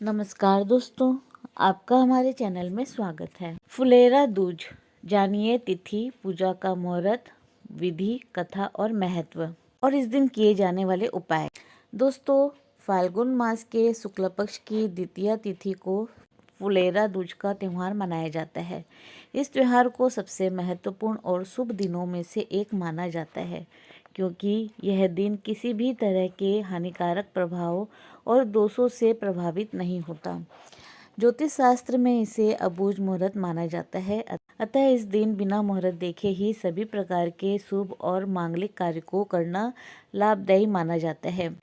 नमस्कार दोस्तों, आपका हमारे चैनल में स्वागत है। फुलेरा दूज, जानिए तिथि, पूजा का मुहूर्त, विधि, कथा और महत्व और इस दिन किए जाने वाले उपाय। दोस्तों, फाल्गुन मास के शुक्ल पक्ष की द्वितीया तिथि को फुलेरा दूज का त्यौहार मनाया जाता है। इस त्यौहार को सबसे महत्वपूर्ण और शुभ दिनों में से एक माना जाता है, क्योंकि यह दिन किसी भी तरह के हानिकारक प्रभाव और दोषों से प्रभावित नहीं होता। ज्योतिष शास्त्र में इसे अबूझ मुहूर्त माना जाता है, अतः इस दिन बिना मुहूर्त देखे ही सभी प्रकार के शुभ और मांगलिक कार्य को करना लाभदायी माना जाता है।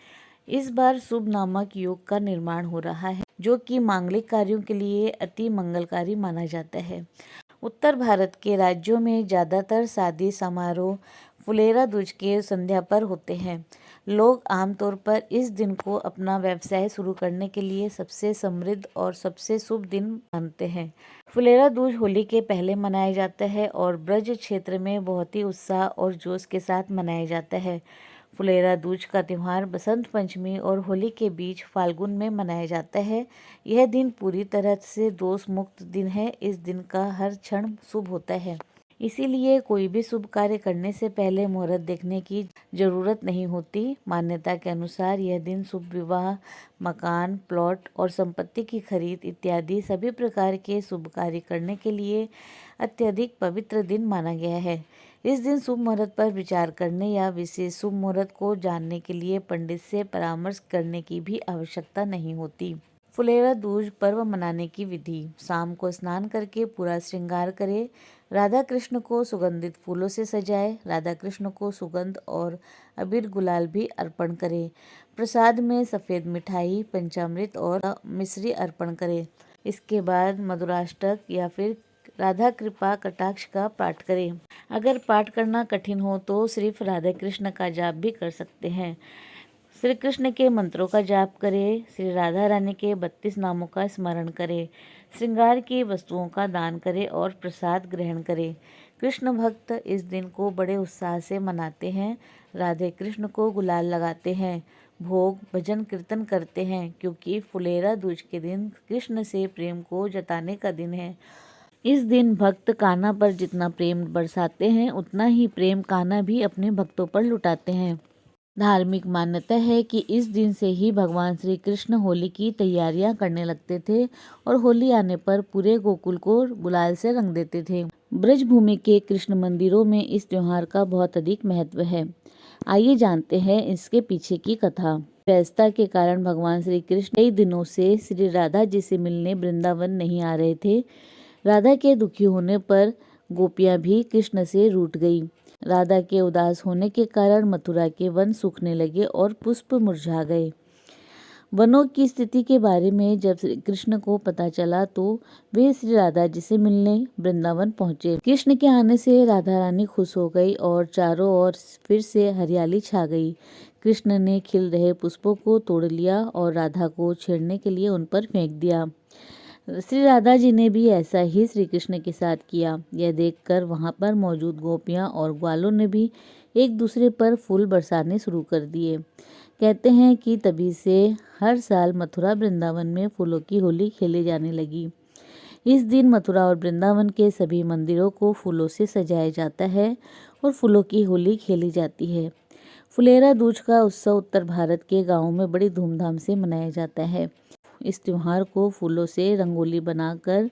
इस बार शुभ नामक योग का निर्माण हो रहा है, जो कि मांगलिक कार्यों के लिए अति मंगलकारी माना जाता है। उत्तर भारत के राज्यों में ज़्यादातर शादी समारोह फुलेरा दूज के संध्या पर होते हैं। लोग आमतौर पर इस दिन को अपना व्यवसाय शुरू करने के लिए सबसे समृद्ध और सबसे शुभ दिन मानते हैं। फुलेरा दूज होली के पहले मनाया जाता है और ब्रज क्षेत्र में बहुत ही उत्साह और जोश के साथ मनाया जाता है। फुलेरा दूज का त्यौहार बसंत पंचमी और होली के बीच फाल्गुन में मनाया जाता है। यह दिन पूरी तरह से दोष मुक्त दिन है। इस दिन का हर क्षण शुभ होता है, इसीलिए कोई भी शुभ कार्य करने से पहले मुहूर्त देखने की जरूरत नहीं होती। मान्यता के अनुसार यह दिन शुभ विवाह, मकान, प्लॉट और संपत्ति की खरीद इत्यादि सभी प्रकार के शुभ कार्य करने के लिए अत्यधिक पवित्र दिन माना गया है। इस दिन शुभ मुहूर्त पर विचार करने या विशेष शुभ मुहूर्त को जानने के लिए पंडित से परामर्श करने की भी आवश्यकता नहीं होती। फुलेरा दूज पर्व मनाने की विधि। शाम को स्नान करके पूरा श्रृंगार करें। राधा कृष्ण को सुगंधित फूलों से सजाएं। राधा कृष्ण को सुगंध और अबीर गुलाल भी अर्पण करें। प्रसाद में सफ़ेद मिठाई, पंचामृत और मिश्री अर्पण करें। इसके बाद मधुराष्टक या फिर राधा कृपा कटाक्ष का पाठ करें। अगर पाठ करना कठिन हो तो सिर्फ राधा कृष्ण का जाप भी कर सकते हैं। श्री कृष्ण के मंत्रों का जाप करें। श्री राधा रानी के 32 नामों का स्मरण करें। श्रृंगार की वस्तुओं का दान करें और प्रसाद ग्रहण करें। कृष्ण भक्त इस दिन को बड़े उत्साह से मनाते हैं। राधे कृष्ण को गुलाल लगाते हैं, भोग भजन कीर्तन करते हैं, क्योंकि फुलेरा दूज के दिन कृष्ण से प्रेम को जताने का दिन है। इस दिन भक्त कान्हा पर जितना प्रेम बरसाते हैं, उतना ही प्रेम कान्हा भी अपने भक्तों पर लुटाते हैं। धार्मिक मान्यता है कि इस दिन से ही भगवान श्री कृष्ण होली की तैयारियां करने लगते थे और होली आने पर पूरे गोकुल को गुलाल से रंग देते थे। ब्रजभूमि के कृष्ण मंदिरों में इस त्योहार का बहुत अधिक महत्व है। आइए जानते हैं इसके पीछे की कथा। व्यस्तता के कारण भगवान श्री कृष्ण कई दिनों से श्री राधा जी से मिलने वृंदावन नहीं आ रहे थे। राधा के दुखी होने पर गोपियां भी कृष्ण से रूठ गई। राधा के उदास होने के कारण मथुरा के वन सूखने लगे और पुष्प मुरझा गए। वनों की स्थिति के बारे में जब श्री कृष्ण को पता चला तो वे श्री राधा जी से मिलने वृंदावन पहुंचे। कृष्ण के आने से राधा रानी खुश हो गई और चारों ओर फिर से हरियाली छा गई। कृष्ण ने खिल रहे पुष्पों को तोड़ लिया और राधा को छेड़ने के लिए उन पर फेंक दिया। श्री राधा जी ने भी ऐसा ही श्री कृष्ण के साथ किया। यह देखकर वहां पर मौजूद गोपियां और ग्वालों ने भी एक दूसरे पर फूल बरसाने शुरू कर दिए। कहते हैं कि तभी से हर साल मथुरा वृंदावन में फूलों की होली खेली जाने लगी। इस दिन मथुरा और वृंदावन के सभी मंदिरों को फूलों से सजाया जाता है और फूलों की होली खेली जाती है। फुलेरा दूज का उत्सव उत्तर भारत के गाँवों में बड़ी धूमधाम से मनाया जाता है। इस त्योहार को फूलों से रंगोली बनाकर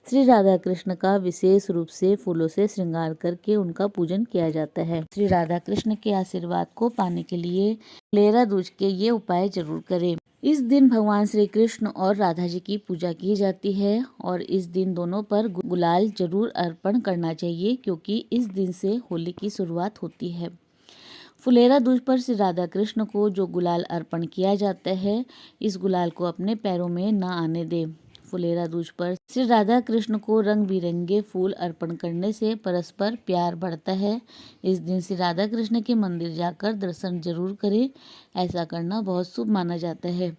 श्री राधा कृष्ण का विशेष रूप से फूलों से श्रृंगार करके उनका पूजन किया जाता है। श्री राधा कृष्ण के आशीर्वाद को पाने के लिए फुलेरा दूज के ये उपाय जरूर करें। इस दिन भगवान श्री कृष्ण और राधा जी की पूजा की जाती है और इस दिन दोनों पर गुलाल जरूर अर्पण करना चाहिए, क्योंकि इस दिन से होली की शुरुआत होती है। फुलेरा दूज पर श्री राधा कृष्ण को जो गुलाल अर्पण किया जाता है, इस गुलाल को अपने पैरों में न आने दे। फुलेरा दूज पर श्री राधा कृष्ण को रंग बिरंगे फूल अर्पण करने से परस्पर प्यार बढ़ता है। इस दिन श्री राधा कृष्ण के मंदिर जाकर दर्शन जरूर करें। ऐसा करना बहुत शुभ माना जाता है।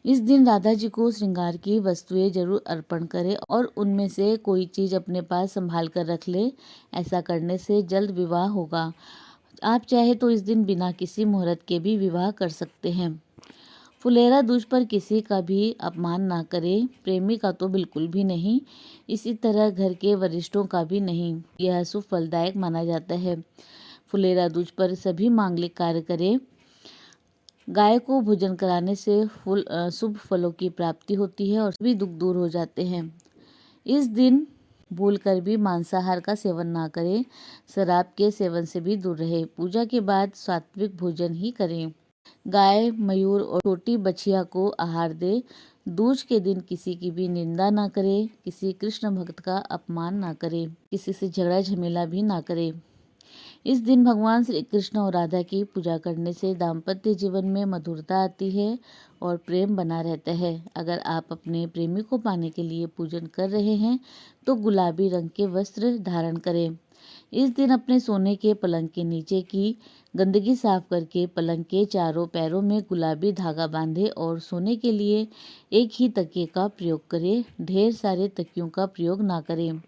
इस दिन राधा जी को श्रृंगार की वस्तुएं जरूर अर्पण करें और उनमें से कोई चीज अपने पास संभाल कर रख ले। ऐसा करने से जल्द विवाह होगा। आप चाहे तो इस दिन बिना किसी मुहूर्त के भी विवाह कर सकते हैं। फुलेरा दूज पर किसी का भी अपमान ना करें, प्रेमी का तो बिल्कुल भी नहीं, इसी तरह घर के वरिष्ठों का भी नहीं। यह शुभ फलदायक माना जाता है। फुलेरा दूज पर सभी मांगलिक कार्य करें। गाय को भोजन कराने से शुभ फलों की प्राप्ति होती है और सभी दुख दूर हो जाते हैं। इस दिन भूलकर भी मांसाहार का सेवन ना करें, शराब के सेवन से भी दूर रहे। पूजा के बाद सात्विक भोजन ही करें। गाय, मयूर और छोटी बछिया को आहार दे। दूज के दिन किसी की भी निंदा ना करे, किसी कृष्ण भक्त का अपमान ना करे, किसी से झगड़ा झमेला भी ना करे। इस दिन भगवान श्री कृष्ण और राधा की पूजा करने से दाम्पत्य जीवन में मधुरता आती है और प्रेम बना रहता है। अगर आप अपने प्रेमी को पाने के लिए पूजन कर रहे हैं तो गुलाबी रंग के वस्त्र धारण करें। इस दिन अपने सोने के पलंग के नीचे की गंदगी साफ करके पलंग के चारों पैरों में गुलाबी धागा बांधे और सोने के लिए एक ही तकिए का प्रयोग करें। ढेर सारे तकियों का प्रयोग ना करें।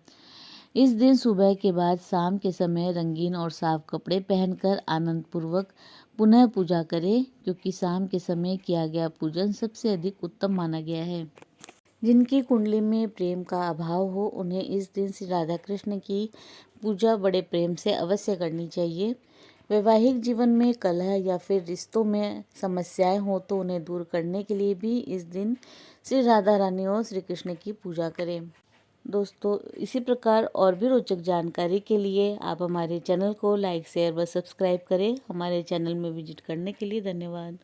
इस दिन सुबह के बाद शाम के समय रंगीन और साफ कपड़े पहनकर आनंद पूर्वक पुनः पूजा करें, क्योंकि शाम के समय किया गया पूजन सबसे अधिक उत्तम माना गया है। जिनकी कुंडली में प्रेम का अभाव हो, उन्हें इस दिन श्री राधा कृष्ण की पूजा बड़े प्रेम से अवश्य करनी चाहिए। वैवाहिक जीवन में कलह या फिर रिश्तों में समस्याएं हो तो उन्हें दूर करने के लिए भी इस दिन श्री राधा रानी और श्री कृष्ण की पूजा करें। दोस्तों, इसी प्रकार और भी रोचक जानकारी के लिए आप हमारे चैनल को लाइक, शेयर व सब्सक्राइब करें। हमारे चैनल में विजिट करने के लिए धन्यवाद।